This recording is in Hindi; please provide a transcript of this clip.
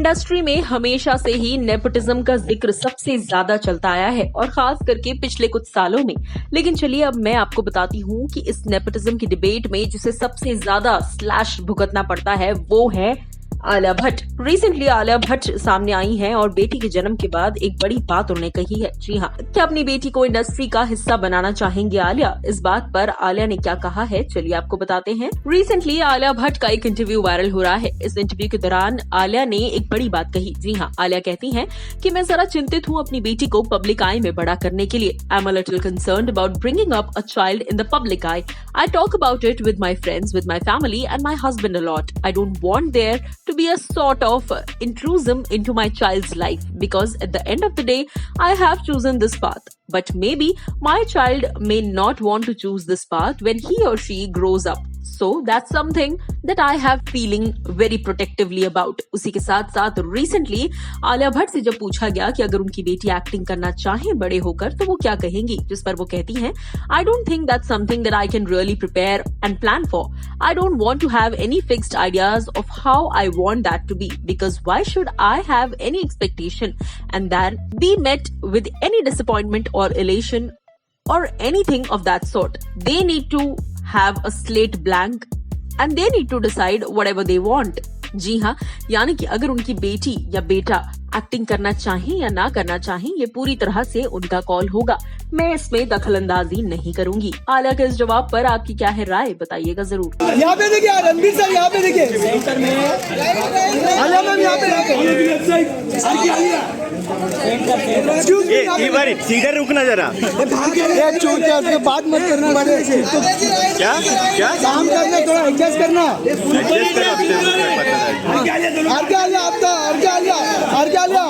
इंडस्ट्री में हमेशा से ही नेपोटिज्म का जिक्र सबसे ज्यादा चलता आया है और खास करके पिछले कुछ सालों में। लेकिन चलिए अब मैं आपको बताती हूँ कि इस नेपोटिज्म की डिबेट में जिसे सबसे ज्यादा स्लैश भुगतना पड़ता है वो है आलिया भट्ट। रिसेंटली आलिया भट्ट सामने आई हैं और बेटी के जन्म के बाद एक बड़ी बात उन्होंने कही है। जी हाँ, क्या अपनी बेटी को इंडस्ट्री का हिस्सा बनाना चाहेंगी आलिया? इस बात पर आलिया ने क्या कहा है चलिए आपको बताते हैं। रिसेंटली आलिया भट्ट का एक इंटरव्यू वायरल हो रहा है। इस इंटरव्यू के दौरान आलिया ने एक बड़ी बात कही। जी हाँ, आलिया कहती हैं कि मैं जरा चिंतित हूँ अपनी बेटी को पब्लिक आई में बड़ा करने के लिए। I am a little concerned about bringing up a child in the public I. I talk about it with my friends, with my family and my husband a lot. I don't want there to be a sort of intrusion into my child's life because at the end of the day, I have chosen this path. But maybe my child may not want to choose this path when he or she grows up. So that's something that I have feeling very protectively about. उसी के साथ साथ रिसेंटली आलिया भट्ट से जब पूछा गया कि अगर उनकी बेटी एक्टिंग करना चाहे बड़े होकर तो वो क्या कहेंगी, जिस पर वो कहती हैं, I don't think that's something that I can really prepare and plan for. I don't want to have any fixed ideas of how I want that to be because why should I have any expectation and then be met with any disappointment or elation or anything of that sort. They need to have a slate blank and they need to decide whatever they want. जी हाँ, यानी कि अगर उनकी बेटी या बेटा एक्टिंग करना चाहें या ना करना चाहें ये पूरी तरह से उनका कॉल होगा। मैं इसमें दखलंदाजी नहीं करूंगी। आलिया के इस जवाब पर आपकी क्या है राय, बताइएगा जरूर। यहाँ पे देखिए रणबीर सर, यहाँ पे देखिए सेंटर में आलिया मैम, यहाँ पे सीधे रुकना जरा, बात मत करना, क्या क्या काम करना, थोड़ा एडजस्ट करना। एडजस्ट करो। हर क्या लिया आपका, हर क्या लिया